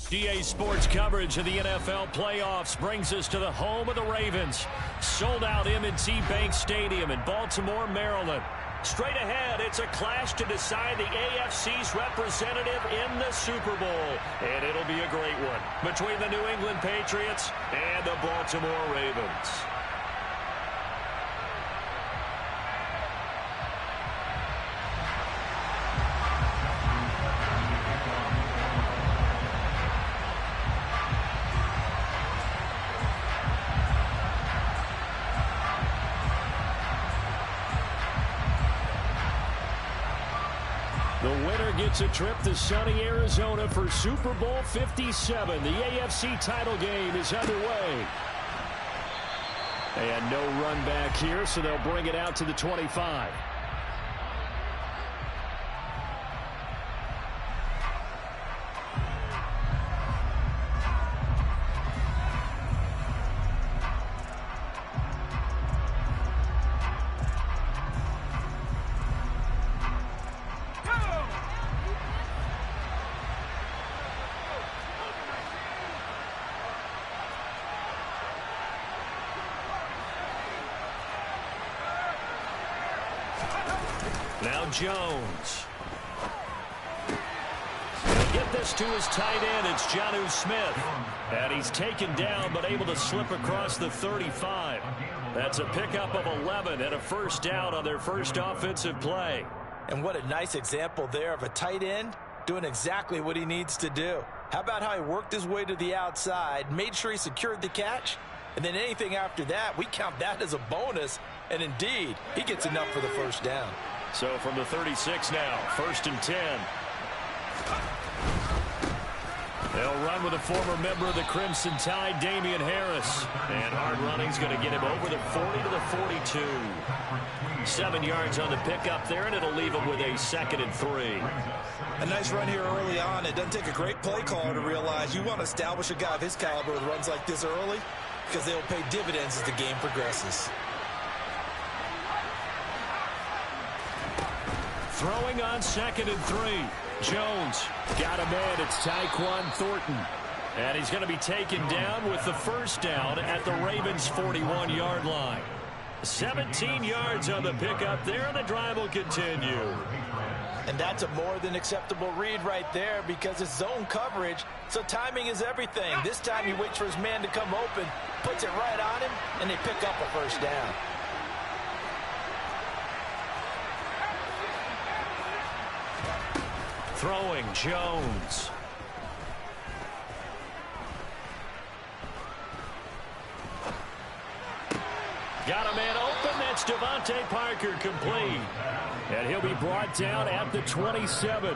GA Sports coverage of the NFL playoffs brings us to the home of the Ravens. Sold out M&T Bank Stadium in Baltimore, Maryland. Straight ahead, it's a clash to decide the AFC's representative in the Super Bowl. And it'll be a great one between the New England Patriots and the Baltimore Ravens. Gets a trip to sunny Arizona for Super Bowl 57. The AFC title game is underway. And no run back here, so they'll bring it out to the 25. Now Jones. He'll get this to his tight end. It's Jonnu Smith. And he's taken down but able to slip across the 35. That's a pickup of 11 and a first down on their first offensive play. And what a nice example there of a tight end doing exactly what he needs to do. How about how he worked his way to the outside, made sure he secured the catch, and then anything after that, we count that as a bonus. And indeed, he gets enough for the first down. So from the 36 now, 1st and 10. They'll run with a former member of the Crimson Tide, Damian Harris. And hard running's going to get him over the 40 to the 42. 7 yards on the pickup there, and it'll leave him with a 2nd and 3. A nice run here early on. It doesn't take a great play caller to realize you want to establish a guy of his caliber with runs like this early because they'll pay dividends as the game progresses. Throwing on 2nd and 3. Jones got a man. It's Tyquan Thornton. And he's going to be taken down with the first down at the Ravens' 41-yard line. 17 yards on the pickup there, and the drive will continue. And that's a more than acceptable read right there because it's zone coverage, so timing is everything. This time he waits for his man to come open, puts it right on him, and they pick up a first down. Throwing, Jones. Got a man open. That's Devontae Parker, complete. And he'll be brought down at the 27.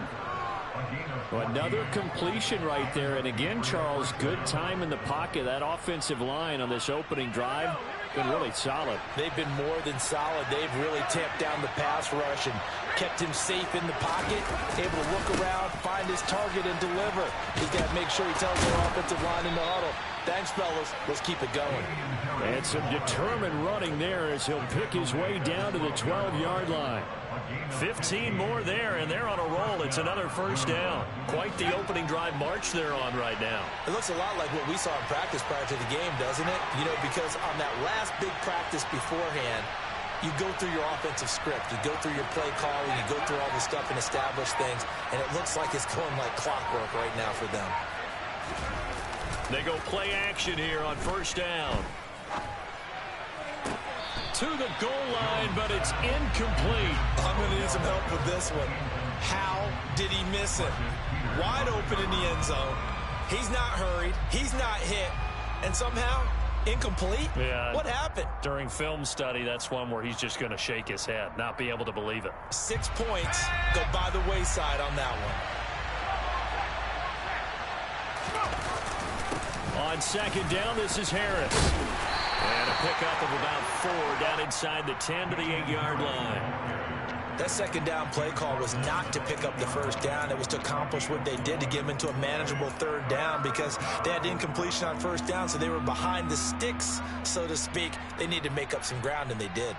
Another completion right there. And again, Charles, good time in the pocket. That offensive line on this opening drive been really solid. They've been more than solid. They've really tamped down the pass rush and kept him safe in the pocket, able to look around, find his target, and deliver. He's got to make sure he tells their offensive line in the huddle, thanks, fellas. Let's keep it going. And some determined running there as he'll pick his way down to the 12-yard line. 15 more there, and they're on a roll. It's another first down. Quite the opening drive march they're on right now. It looks a lot like what we saw in practice prior to the game, doesn't it? You know, because on that last big practice beforehand, you go through your offensive script. You go through your play calling. You go through all the stuff and establish things, and it looks like it's going like clockwork right now for them. They go play action here on first down. To the goal line, but it's incomplete. I'm going to need some help with this one. How did he miss it? Wide open in the end zone. He's not hurried. He's not hit. And somehow, incomplete? Yeah. What happened? During film study, that's one where he's just going to shake his head, not be able to believe it. 6 points go by the wayside on that one. On second down, this is Harris. And a pickup of about 4 down inside the 10 to the 8-yard line. That second down play call was not to pick up the first down. It was to accomplish what they did to get them into a manageable third down because they had incompletion on first down, so they were behind the sticks, so to speak. They needed to make up some ground, and they did.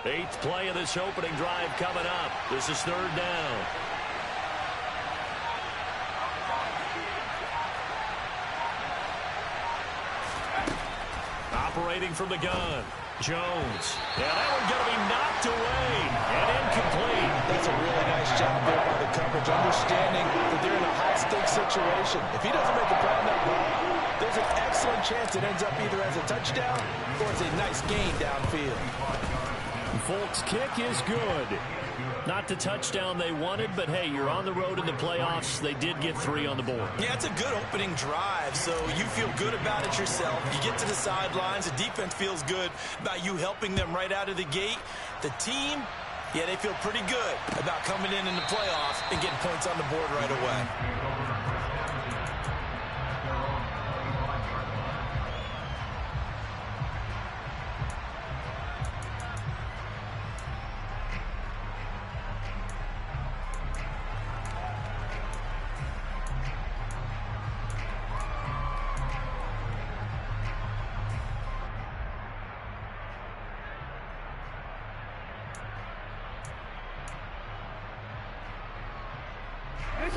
Eighth play of this opening drive coming up. This is third down. Operating from the gun. Jones. Yeah, that one's going to be knocked away and incomplete. That's a really nice job there by the coverage, understanding that they're in a high-stakes situation. If he doesn't make a play on that ball, there's an excellent chance it ends up either as a touchdown or it's a nice gain downfield. Folks' kick is good. Not the touchdown they wanted, but hey, you're on the road in the playoffs. They did get 3 on the board. Yeah, it's a good opening drive, so you feel good about it yourself. You get to the sidelines. The defense feels good about you helping them right out of the gate. The team, yeah, they feel pretty good about coming in the playoffs and getting points on the board right away.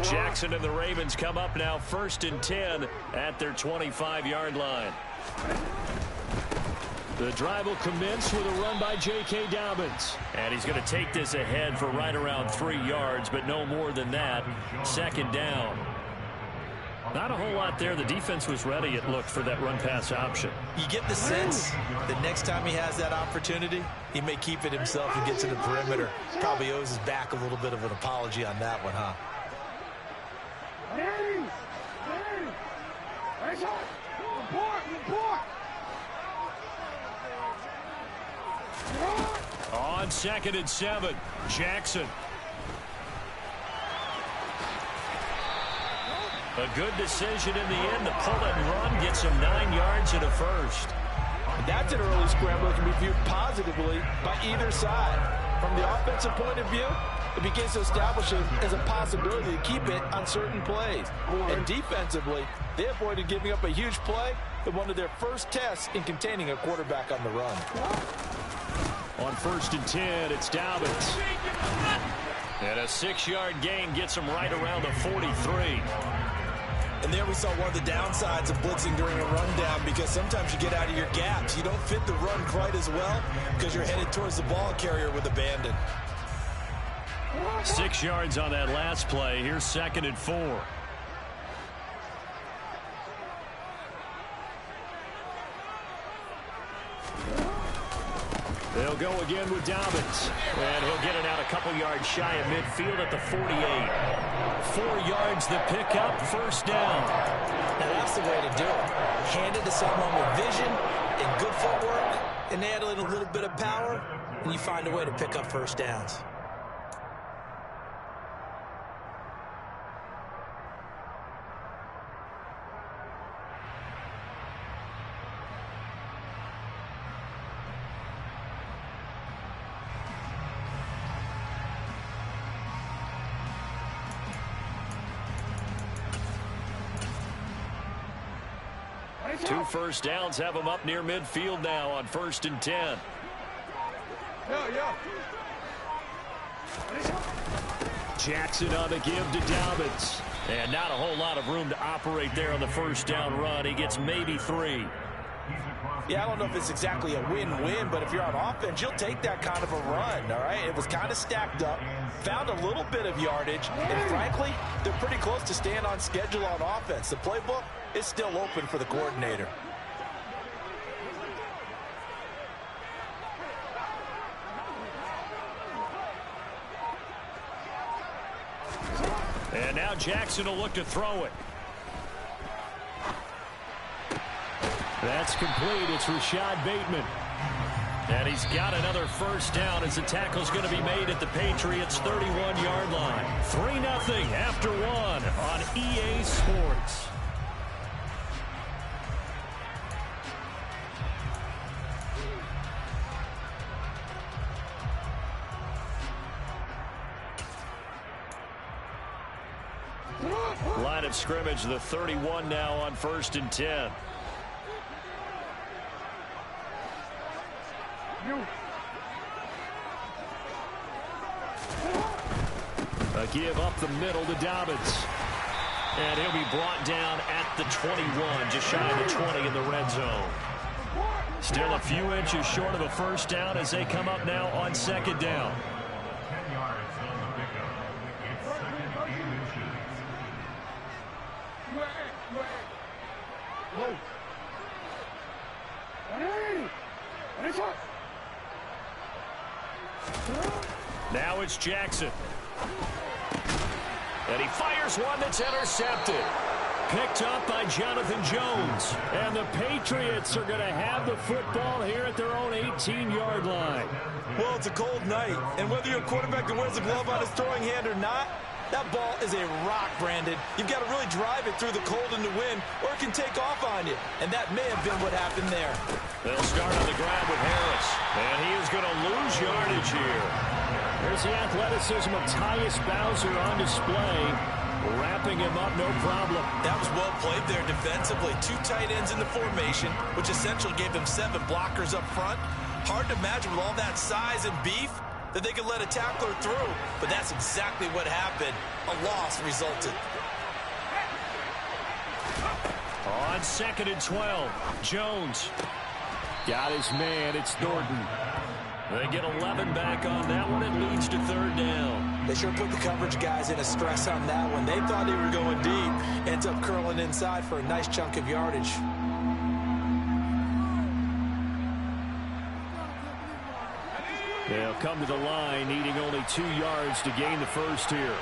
Jackson and the Ravens come up now 1st and 10 at their 25-yard line. The drive will commence with a run by J.K. Dobbins. And he's going to take this ahead for right around 3 yards, but no more than that. 2nd down. Not a whole lot there. The defense was ready, it looked, for that run-pass option. You get the sense that next time he has that opportunity, he may keep it himself and get to the perimeter. Probably owes his back a little bit of an apology on that one, huh? On 2nd and 7, Jackson. A good decision in the end. The pull and run gets him 9 yards and a first. That's an early scramble that can be viewed positively by either side. From the offensive point of view, it begins to establish it as a possibility to keep it on certain plays. And defensively, they avoided giving up a huge play in one of their first tests in containing a quarterback on the run. On 1st and 10, it's Dobbins. And a 6-yard gain gets him right around the 43. And there we saw one of the downsides of blitzing during a rundown, because sometimes you get out of your gaps. You don't fit the run quite as well because you're headed towards the ball carrier with abandon. 6 yards on that last play. Here's 2nd and 4. They'll go again with Dobbins. And he'll get it out a couple yards shy of midfield at the 48. 4 yards the pickup, 1st down. Now that's the way to do it. Hand it to someone with vision and good footwork, and add in a little bit of power, and you find a way to pick up 1st downs. Two 1st downs have him up near midfield now on 1st and 10. Jackson on the give to Dobbins. And not a whole lot of room to operate there on the 1st down run. He gets maybe 3. Yeah, I don't know if it's exactly a win-win, but if you're on offense, you'll take that kind of a run, all right? It was kind of stacked up, found a little bit of yardage, and frankly, they're pretty close to staying on schedule on offense. The playbook is still open for the coordinator. And now Jackson will look to throw it. That's complete. It's Rashad Bateman. And he's got another 1st down as the tackle's going to be made at the Patriots' 31-yard line. 3-0 after 1 on EA Sports. Line of scrimmage, the 31 now on 1st and 10. A give up the middle to Dobbins. And he'll be brought down at the 21, just shy of the 20 in the red zone. Still a few inches short of a first down as they come up now on second down. Now it's Jackson. And he fires one that's intercepted. Picked up by Jonathan Jones. And the Patriots are going to have the football here at their own 18-yard line. Well, it's a cold night, and whether you're a quarterback that wears a glove on his throwing hand or not, that ball is a rock, Brandon. You've got to really drive it through the cold and the wind, or it can take off on you. And that may have been what happened there. They'll start on the ground with Harris. And he is going to lose yardage here. There's the athleticism of Tyus Bowser on display. Wrapping him up, no problem. That was well played there defensively. 2 tight ends in the formation, which essentially gave them 7 blockers up front. Hard to imagine with all that size and beef that they could let a tackler through. But that's exactly what happened. A loss resulted. On 2nd and 12, Jones got his man. It's Norton. They get 11 back on that one. It leads to 3rd down. They sure put the coverage guys in a stress on that one. They thought they were going deep. Ends up curling inside for a nice chunk of yardage. They'll come to the line, needing only 2 yards to gain the first here.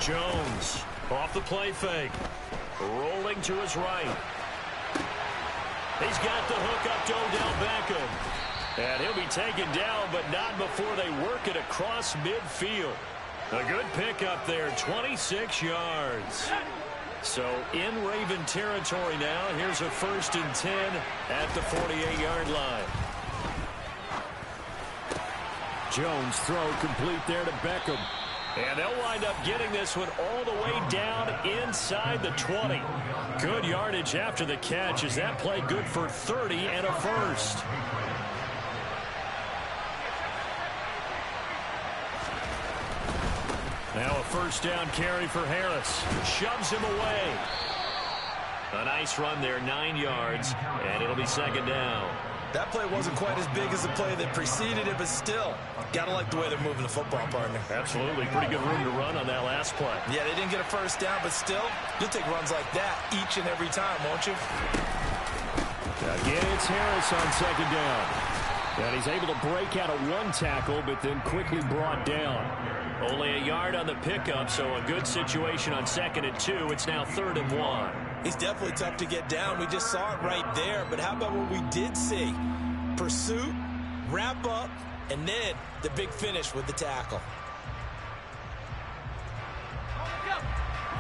Jones off the play fake. Rolling to his right. He's got the hook up to Odell Beckham. And he'll be taken down, but not before they work it across midfield. A good pickup there, 26 yards. So in Raven territory now. Here's a 1st and 10 at the 48-yard line. Jones throw complete there to Beckham. And they'll wind up getting this one all the way down inside the 20. Good yardage after the catch. Is that play good for 30 and a first? Now a 1st down carry for Harris. Shoves him away. A nice run there, 9 yards, and it'll be 2nd down. That play wasn't quite as big as the play that preceded it, but still, gotta like the way they're moving the football, partner. Absolutely. Pretty good room to run on that last play. Yeah, they didn't get a 1st down, but still, you'll take runs like that each and every time, won't you? Again, it's Harris on 2nd down. And he's able to break out of 1 tackle, but then quickly brought down. Only a yard on the pickup, so a good situation on 2nd and 2. It's now 3rd and 1. He's definitely tough to get down. We just saw it right there. But how about what we did see? Pursuit, wrap up, and then the big finish with the tackle.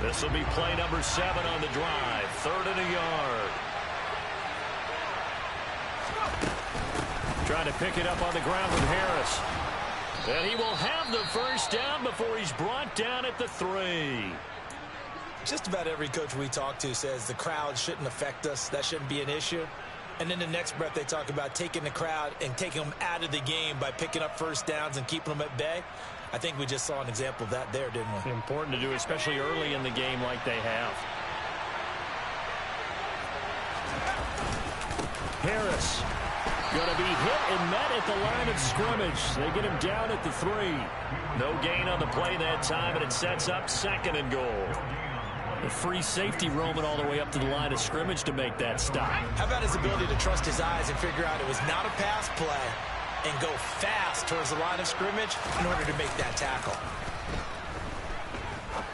This will be play number 7 on the drive. 3rd and a yard. Trying to pick it up on the ground with Harris. And he will have the 1st down before he's brought down at the 3. Just about every coach we talk to says the crowd shouldn't affect us. That shouldn't be an issue. And then the next breath they talk about taking the crowd and taking them out of the game by picking up 1st downs and keeping them at bay. I think we just saw an example of that there, didn't we? Important to do, especially early in the game like they have. Harris going to be hit and met at the line of scrimmage. They get him down at the 3. No gain on the play that time, and it sets up 2nd and goal. The free safety roaming all the way up to the line of scrimmage to make that stop. How about his ability to trust his eyes and figure out it was not a pass play and go fast towards the line of scrimmage in order to make that tackle?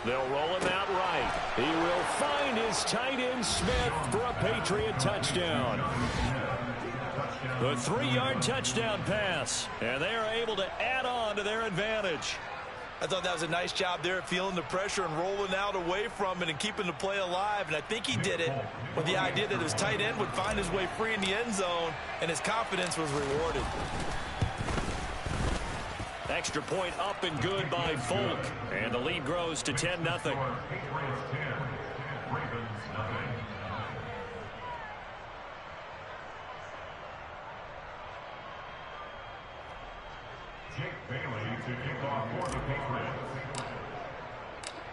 They'll roll him out right. He will find his tight end Smith for a Patriot touchdown. The 3-yard touchdown pass, and they are able to add on to their advantage. I thought that was a nice job there at feeling the pressure and rolling out away from it and keeping the play alive. And I think he did it with the idea that his tight end would find his way free in the end zone, and his confidence was rewarded. Extra point up and good by Folk, and the lead grows to 10-0.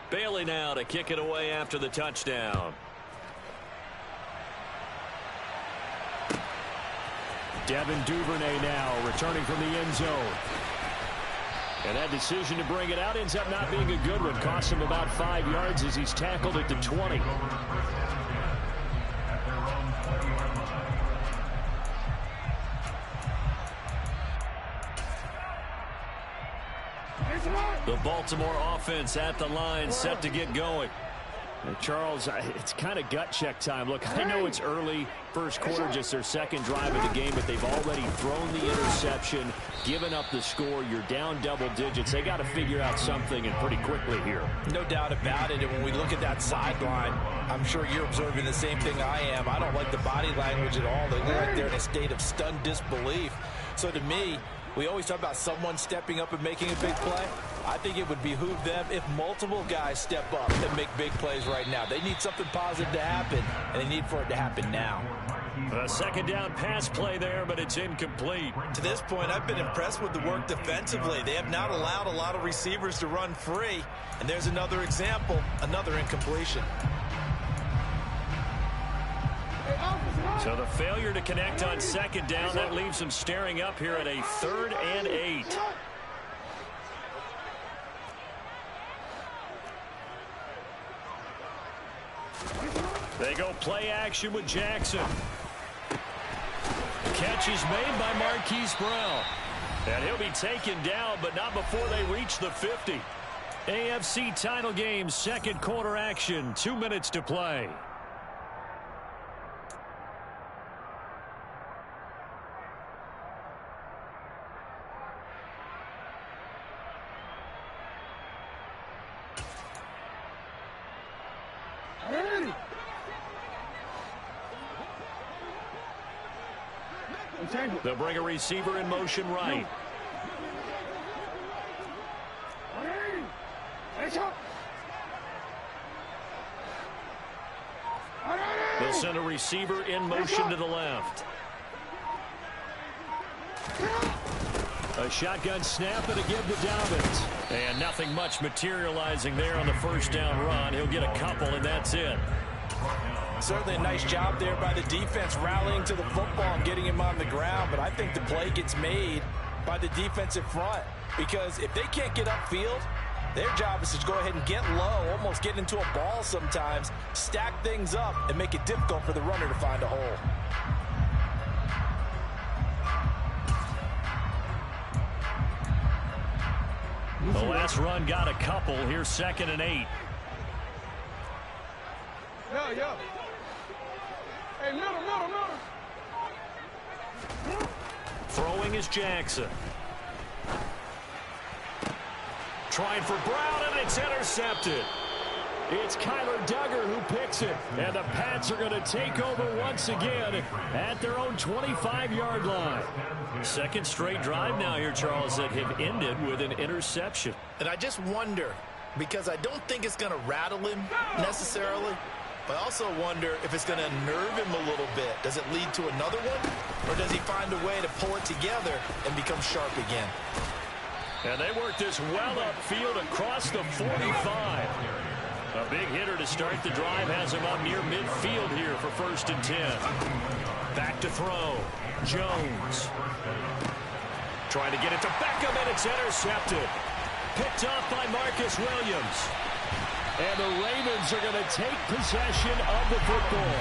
Bailey now to kick it away after the touchdown. Devin Duvernay now returning from the end zone. And that decision to bring it out ends up not being a good one. Costs him about 5 yards as he's tackled at the 20. The Baltimore offense at the line, set to get going. Charles, it's kind of gut check time. Look, I know it's early, first quarter, just their second drive of the game, but they've already thrown the interception, given up the score. You're down double digits. They got to figure out something, and pretty quickly here. No doubt about it. And when we look at that sideline, I'm sure you're observing the same thing I am. I don't like the body language at all. They look like they're in a state of stunned disbelief. So to me, we always talk about someone stepping up and making a big play. I think it would behoove them if multiple guys step up and make big plays right now. They need something positive to happen, and they need for it to happen now. A second down pass play there, but it's incomplete. To this point, I've been impressed with the work defensively. They have not allowed a lot of receivers to run free. And there's another example, another incompletion. So the failure to connect on second down, that leaves them staring up here at a 3rd and 8. They go play action with Jackson. Catch is made by Marquise Brown. And he'll be taken down, but not before they reach the 50. AFC title game, second quarter action, 2 minutes to play. They'll bring a receiver in motion right. They'll send a receiver in motion to the left. A shotgun snap and a give to Dobbins. And nothing much materializing there on the first down run. He'll get a couple, and that's it. Certainly a nice job there by the defense rallying to the football and getting him on the ground, but I think the play gets made by the defensive front because if they can't get upfield, their job is to go ahead and get low, almost get into a ball sometimes, stack things up, and make it difficult for the runner to find a hole. The last run got a couple. Here's 2nd and 8. Yo. Hey, middle. Throwing is Jackson. Trying for Brown, and it's intercepted. It's Kyler Duggar who picks it. And the Pats are going to take over once again at their own 25-yard line. Second straight drive now here, Charles, that have ended with an interception. And I just wonder, because I don't think it's going to rattle him necessarily, but I also wonder if it's going to unnerve him a little bit. Does it lead to another one? Or does he find a way to pull it together and become sharp again? And they work this well upfield across the 45. A big hitter to start the drive has him up near midfield here for 1st and 10. Back to throw. Jones. Trying to get it to Beckham, and it's intercepted. Picked off by Marcus Williams. And the Ravens are going to take possession of the football.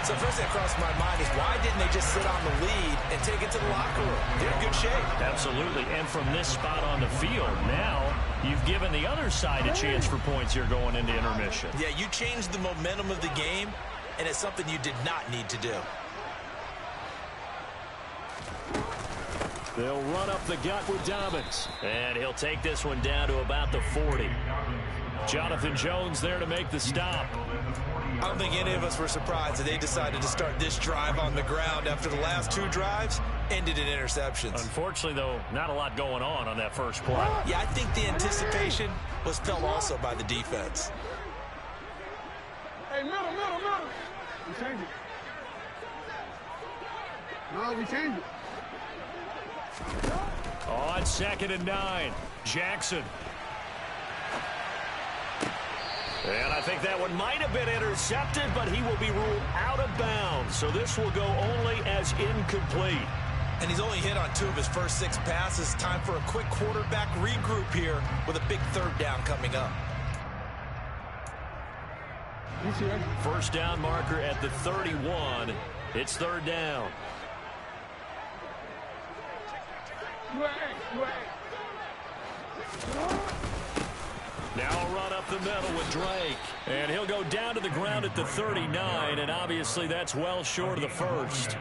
So first thing that crossed my mind is why didn't they just sit on the lead and take it to the locker room? They're in good shape. Absolutely. And from this spot on the field, now you've given the other side a chance for points here going into intermission. Yeah, you changed the momentum of the game, and it's something you did not need to do. They'll run up the gut with Dobbins. And he'll take this one down to about the 40. Jonathan Jones there to make the stop. I don't think any of us were surprised that they decided to start this drive on the ground after the last 2 drives ended in interceptions. Unfortunately, though, not a lot going on that first play. Yeah, I think the anticipation was felt also by the defense. Hey, middle. We change it. No, we change it. On 2nd and 9. Jackson. And I think that one might have been intercepted, but he will be ruled out of bounds. So this will go only as incomplete. And he's only hit on 2 of his first 6 passes. Time for a quick quarterback regroup here with a big 3rd down coming up. First down marker at the 31. It's 3rd down. Now a run up the middle with Drake. And he'll go down to the ground at the 39, and obviously that's well short of the first.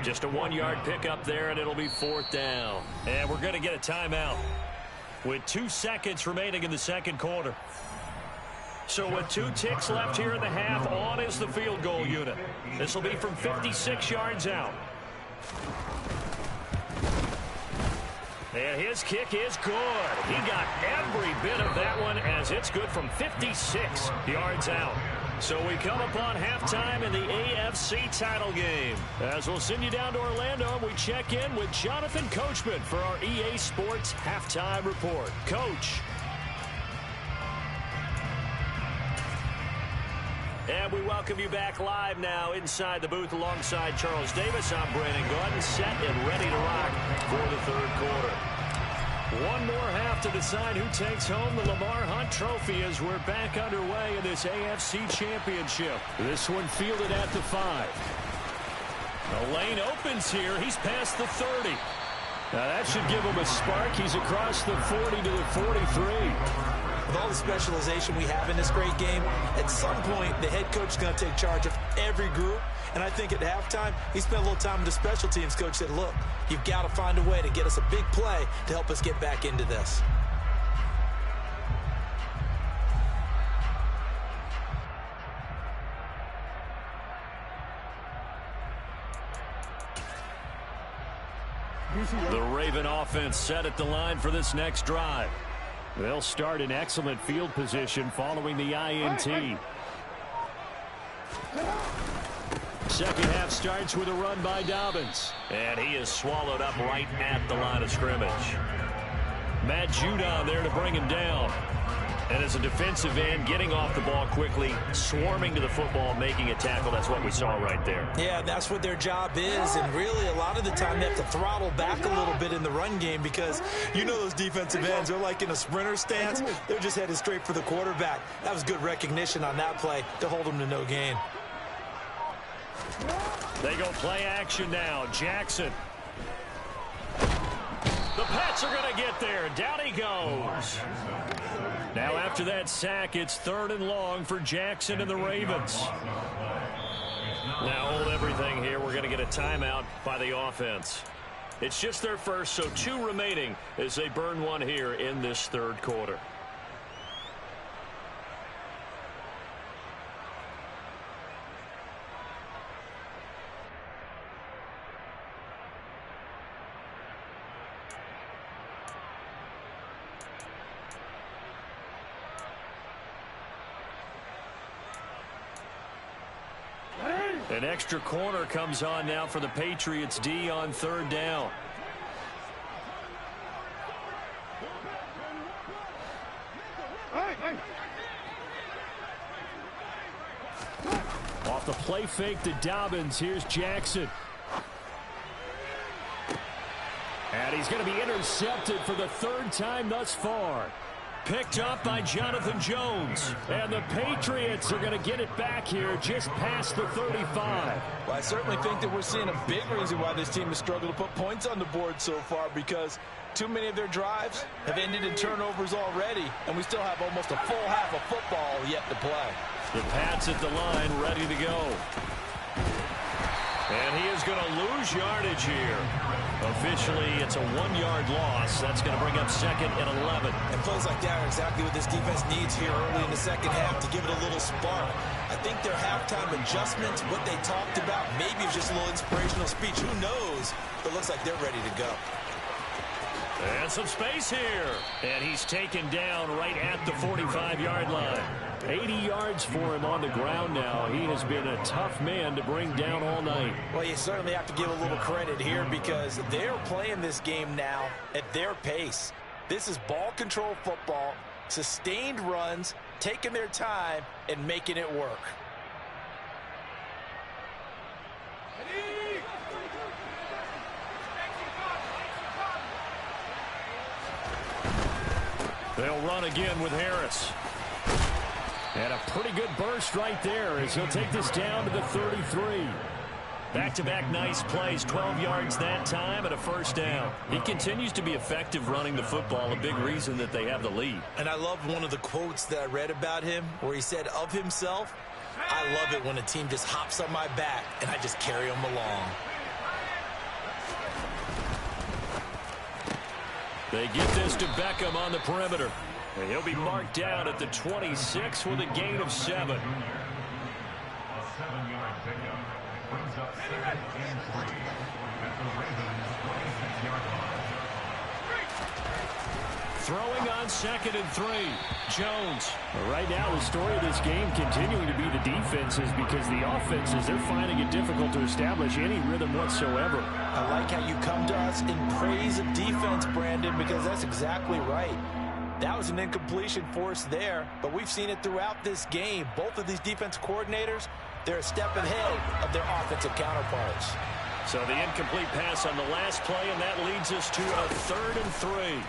Just a 1-yard pickup there, and it'll be 4th down. And we're going to get a timeout with 2 seconds remaining in the second quarter. So with 2 ticks left here in the half, on is the field goal unit. This will be from 56 yards out. And his kick is good. He got every bit of that one as it's good from 56 yards out. So we come upon halftime in the AFC title game. As we'll send you down to Orlando, we check in with Jonathan Coachman for our EA Sports Halftime Report. Coach. And we welcome you back live now inside the booth alongside Charles Davis. I'm Brandon Gordon, set and ready to rock for the 3rd quarter. One more half to decide who takes home the Lamar Hunt Trophy as we're back underway in this AFC Championship. This one fielded at the 5. The lane opens here. He's past the 30. Now that should give him a spark. He's across the 40 to the 43. With all the specialization we have in this great game, at some point, the head coach is going to take charge of every group. And I think at halftime, he spent a little time with the special teams coach, said, look, you've got to find a way to get us a big play to help us get back into this. The Raven offense set at the line for this next drive. They'll start in excellent field position following the INT. Second half starts with a run by Dobbins. And he is swallowed up right at the line of scrimmage. Matt Judon there to bring him down. And as a defensive end, getting off the ball quickly, swarming to the football, making a tackle. That's what we saw right there. Yeah, that's what their job is. And really, a lot of the time, they have to throttle back a little bit in the run game because you know those defensive ends, they're like in a sprinter stance. They're just headed straight for the quarterback. That was good recognition on that play to hold them to no gain. They go play action now. Jackson. The Pats are going to get there. Down he goes. Now after that sack, it's 3rd and long for Jackson and the Ravens. Now hold everything here. We're going to get a timeout by the offense. It's just their first, so 2 remaining as they burn one here in this 3rd quarter. An extra corner comes on now for the Patriots D on 3rd down. Off the play fake to Dobbins. Here's Jackson. And he's going to be intercepted for the 3rd time thus far. Picked up by Jonathan Jones. And the Patriots are going to get it back here just past the 35. Well, I certainly think that we're seeing a big reason why this team has struggled to put points on the board so far, because too many of their drives have ended in turnovers already, and we still have almost a full half of football yet to play. The Pats at the line, ready to go. And he is going to lose yardage here. Officially, it's a 1-yard loss. That's going to bring up 2nd and 11. And plays like that are exactly what this defense needs here early in the second half to give it a little spark. I think their halftime adjustments, what they talked about, maybe it's just a little inspirational speech. Who knows? But it looks like they're ready to go. And some space here. And he's taken down right at the 45-yard line. 80 yards for him on the ground now. He has been a tough man to bring down all night. Well, you certainly have to give a little credit here because they're playing this game now at their pace. This is ball control football, sustained runs, taking their time, and making it work. They'll run again with Harris. And a pretty good burst right there as he'll take this down to the 33. Back-to-back nice plays, 12 yards that time and a first down. He continues to be effective running the football, a big reason that they have the lead. And I love one of the quotes that I read about him where he said of himself, "I love it when a team just hops on my back and I just carry them along." They get this to Beckham on the perimeter. And he'll be marked down at the 26 with a gain of 7. Throwing on 2nd and 3. Jones. Right now, the story of this game continuing to be the defenses, because the offenses, they're finding it difficult to establish any rhythm whatsoever. I like how you come to us in praise of defense, Brandon, because that's exactly right. That was an incompletion force there, but we've seen it throughout this game. Both of these defense coordinators, they're a step ahead of their offensive counterparts. So the incomplete pass on the last play, and that leads us to a 3rd and 3.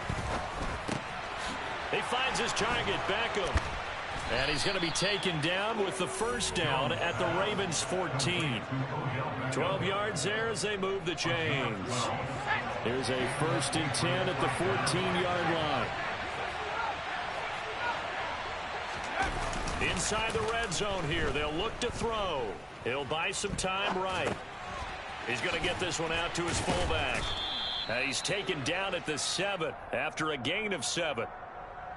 He finds his target, Beckham. And he's going to be taken down with the first down at the Ravens' 14. 12 yards there as they move the chains. Here's a 1st and 10 at the 14-yard line. Inside the red zone here, they'll look to throw. He'll buy some time right. He's going to get this one out to his fullback. He's taken down at the 7 after a gain of 7.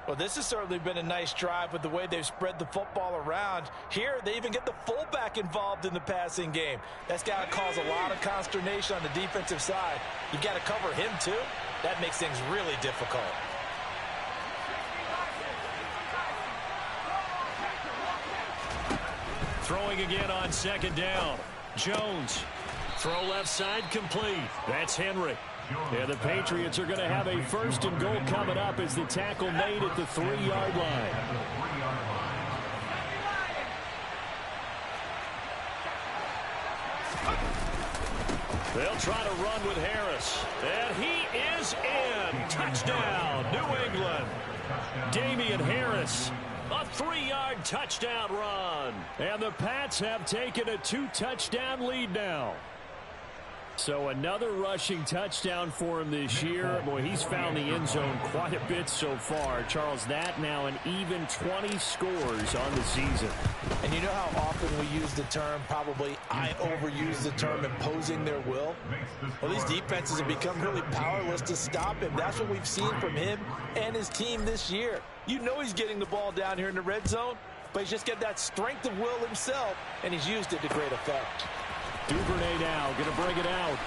Well, this has certainly been a nice drive with the way they've spread the football around. Here, they even get the fullback involved in the passing game. That's got to cause a lot of consternation on the defensive side. You've got to cover him, too. That makes things really difficult. Throwing again on 2nd down. Jones. Throw left side complete. That's Henry. Yeah, the Patriots are going to have a 1st and goal coming up as the tackle made at the 3-yard line. They'll try to run with Harris. And he is in. Touchdown, New England. Damian Harris. A 3-yard touchdown run. And the Pats have taken a 2-touchdown lead now. So another rushing touchdown for him this year. Boy, he's found the end zone quite a bit so far. Charles, that now an even 20 scores on the season. And you know how often we use the term, probably I overuse the term, imposing their will? Well, these defenses have become really powerless to stop him. That's what we've seen from him and his team this year. You know he's getting the ball down here in the red zone, but he's just got that strength of will himself, and he's used it to great effect. Duvernay now going to bring it out.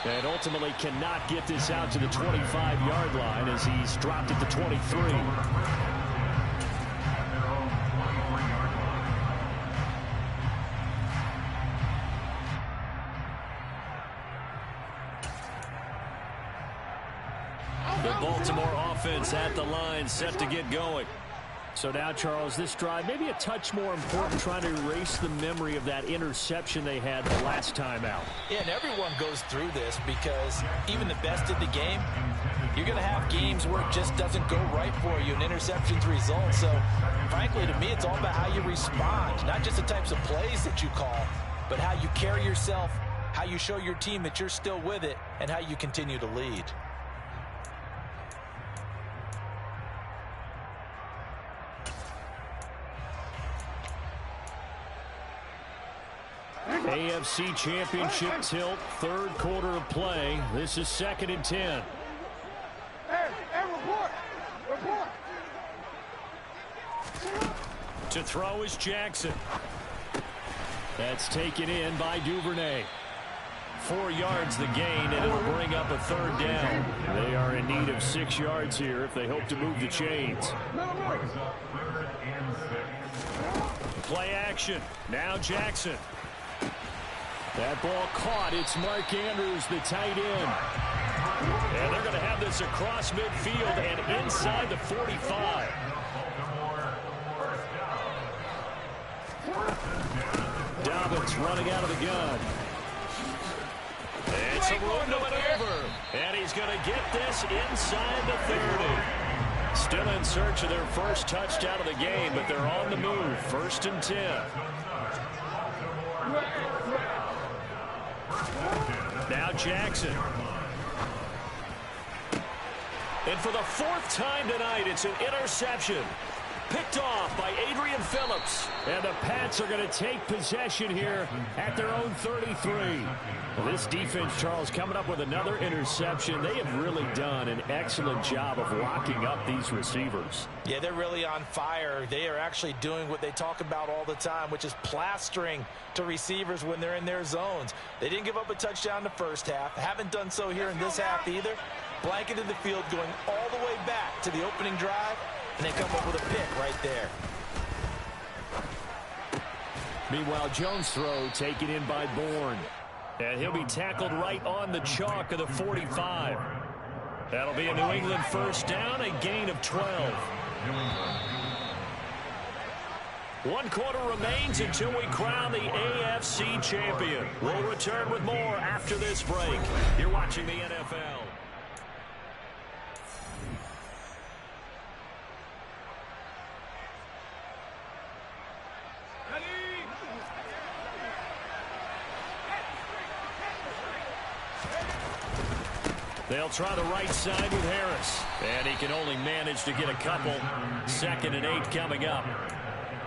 And ultimately cannot get this out to the 25-yard line as he's dropped at the 23. The Baltimore offense at the line, set to get going. So now, Charles, this drive maybe a touch more important, trying to erase the memory of that interception they had the last time out. Yeah, and everyone goes through this because even the best in the game, you're going to have games where it just doesn't go right for you, and interceptions result. So, frankly, to me, it's all about how you respond, not just the types of plays that you call, but how you carry yourself, how you show your team that you're still with it, and how you continue to lead. AFC Championship tilt, 3rd quarter of play. This is 2nd and 10. Hey, report! Report! To throw is Jackson. That's taken in by Duvernay. 4 yards the gain, and it'll bring up a 3rd down. They are in need of 6 yards here if they hope to move the chains. Play action. Now Jackson. That ball caught. It's Mark Andrews, the tight end. And they're going to have this across midfield and inside the 45. Dobbins running out of the gun. It's a room to maneuver. And he's going to get this inside the 30. Still in search of their first touchdown of the game, but they're on the move. 1st and 10. Now Jackson. And for the 4th time tonight, it's an interception. Picked off by Adrian Phillips. And the Pats are going to take possession here at their own 33. Well, this defense, Charles, coming up with another interception. They have really done an excellent job of locking up these receivers. Yeah, they're really on fire. They are actually doing what they talk about all the time, which is plastering to receivers when they're in their zones. They didn't give up a touchdown in the first half. Haven't done so here in this half either. Blanketed the field going all the way back to the opening drive. And they come up with a pick right there. Meanwhile, Jones' throw taken in by Bourne. And he'll be tackled right on the chalk of the 45. That'll be a New England 1st down, a gain of 12. 1 quarter remains until we crown the AFC champion. We'll return with more after this break. You're watching the NFL. They'll try the right side with Harris. And he can only manage to get a couple. 2nd and 8 coming up.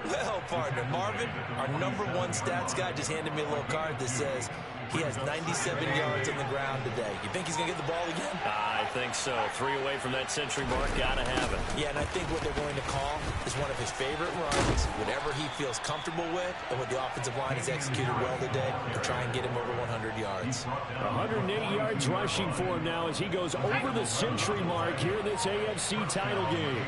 Well, partner, Marvin, our #1 stats guy just handed me a little card that says he has 97 yards on the ground today. You think he's going to get the ball again? I think so. 3 away from that century mark. Got to have it. Yeah, and I think what they're going to call is one of his favorite runs, whatever he feels comfortable with, and what the offensive line has executed well today to try and get him over 100 yards. 108 yards rushing for him now as he goes over the century mark here in this AFC title game.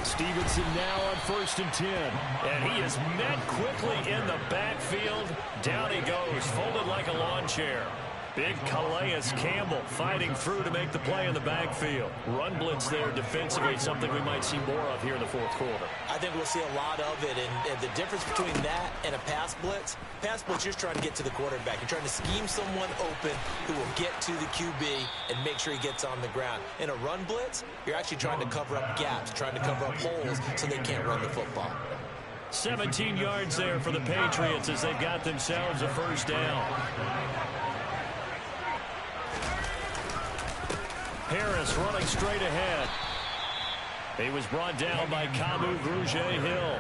Stevenson now on 1st and 10. And he is met quickly in the backfield. Down he goes, folded like a lawn chair. Big Calais Campbell fighting through to make the play in the backfield. Run blitz there defensively, something we might see more of here in the 4th quarter. I think we'll see a lot of it, and the difference between that and a pass blitz, you're just trying to get to the quarterback. You're trying to scheme someone open who will get to the QB and make sure he gets on the ground. In a run blitz, you're actually trying to cover up gaps, trying to cover up holes so they can't run the football. 17 yards there for the Patriots as they've got themselves a 1st down. Harris running straight ahead. He was brought down by Kamu Grugier-Hill.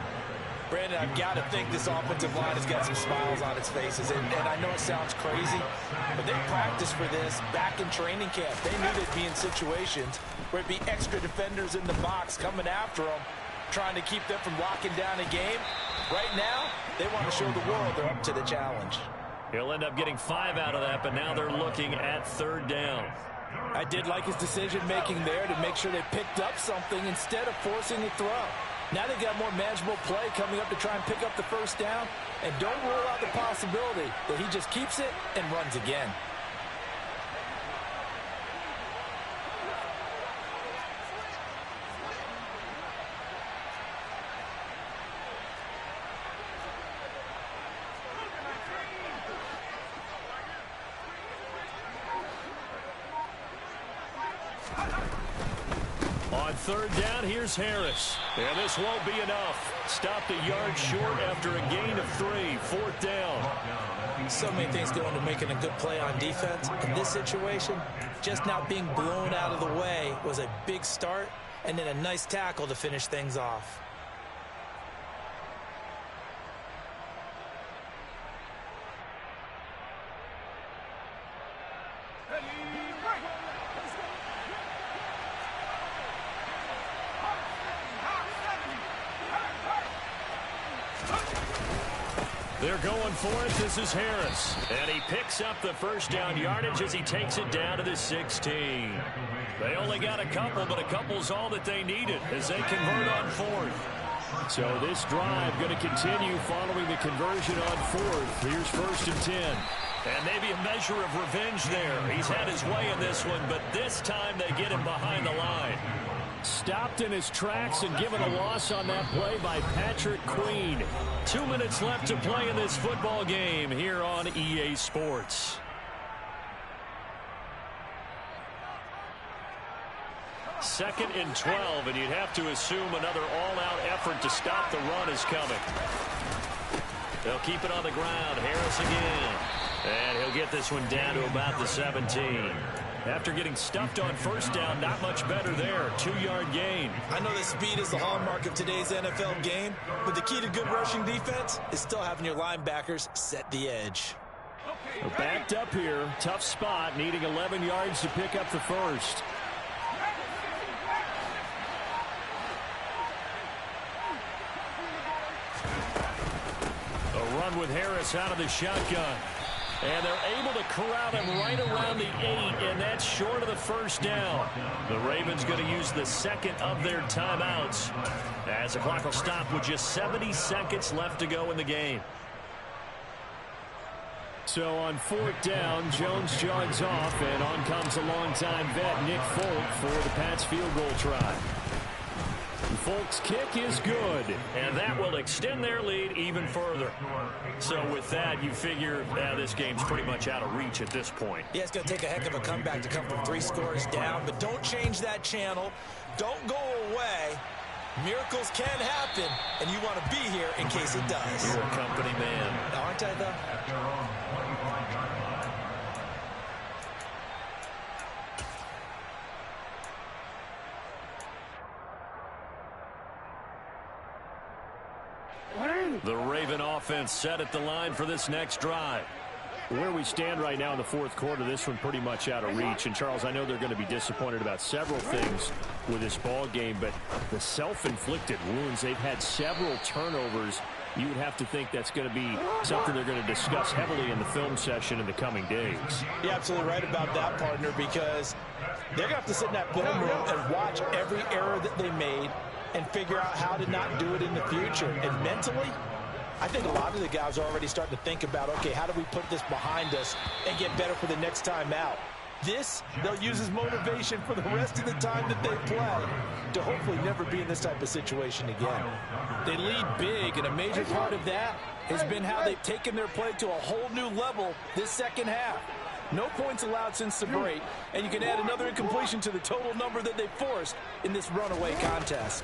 Brandon, I've got to think this offensive line has got some smiles on its faces. And I know it sounds crazy, but they practiced for this back in training camp. They knew they'd be in situations where it'd be extra defenders in the box coming after them, trying to keep them from locking down a game. Right now, they want to show the world they're up to the challenge. He'll end up getting 5 out of that, but now they're looking at 3rd down. I did like his decision-making there to make sure they picked up something instead of forcing a throw. Now they've got more manageable play coming up to try and pick up the 1st down. And don't rule out the possibility that he just keeps it and runs again. On 3rd down, here's Harris. And this won't be enough. Stopped a yard short after a gain of 3. 4th down. So many things go into making a good play on defense. In this situation, just not being blown out of the way was a big start, and then a nice tackle to finish things off. They're going for it. This is Harris. And he picks up the 1st down yardage as he takes it down to the 16. They only got a couple, but a couple's all that they needed as they convert on 4th. So this drive going to continue following the conversion on fourth. Here's 1st and 10. And maybe a measure of revenge there. He's had his way in this one, but this time they get him behind the line. Stopped in his tracks and given a loss on that play by Patrick Queen. 2 minutes left to play in this football game here on EA Sports. Second and 12, and you'd have to assume another all-out effort to stop the run is coming. They'll keep it on the ground. Harris again. And he'll get this one down to about the 17. After getting stuffed on 1st down, not much better there. 2-yard gain. I know that speed is the hallmark of today's NFL game, but the key to good rushing defense is still having your linebackers set the edge. We're backed up here. Tough spot, needing 11 yards to pick up the 1st. A run with Harris out of the shotgun. And they're able to corral him right around the 8, and that's short of the 1st down. The Ravens going to use the second of their timeouts as the clock will stop with just 70 seconds left to go in the game. So on 4th down, Jones jogs off, and on comes a longtime vet, Nick Folk, for the Pats field goal try. Folk's kick is good, and that will extend their lead even further. So with that, you figure this game's pretty much out of reach at this point. Yeah, it's going to take a heck of a comeback to come from 3 scores down, but don't change that channel. Don't go away. Miracles can happen, and you want to be here in case it does. You're a company man. Aren't I, though? The Raven offense set at the line for this next drive. Where we stand right now in the 4th quarter, this one pretty much out of reach. And, Charles, I know they're going to be disappointed about several things with this ball game, but the self-inflicted wounds, they've had several turnovers. You would have to think that's going to be something they're going to discuss heavily in the film session in the coming days. You're absolutely right about that, partner, because they're going to have to sit in that film room and watch every error that they made and figure out how to not do it in the future. And mentally, I think a lot of the guys are already starting to think about, okay, how do we put this behind us and get better for the next time out? This, they'll use as motivation for the rest of the time that they play to hopefully never be in this type of situation again. They lead big, and a major part of that has been how they've taken their play to a whole new level this second half. No points allowed since the break, and you can add another incompletion to the total number that they forced in this runaway contest.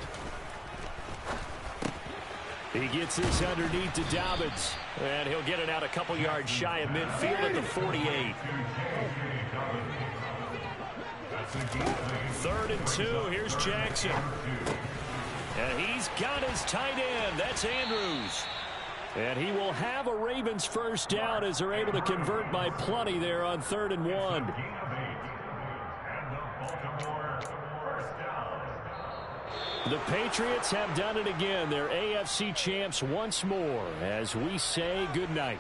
He gets this underneath to Dobbins, and he'll get it out a couple yards shy of midfield at the 48. 3rd and 2. Here's Jackson. And he's got his tight end. That's Andrews. And he will have a Ravens 1st down as they're able to convert by plenty there on 3rd and 1. The Patriots have done it again. They're AFC champs once more as we say goodnight.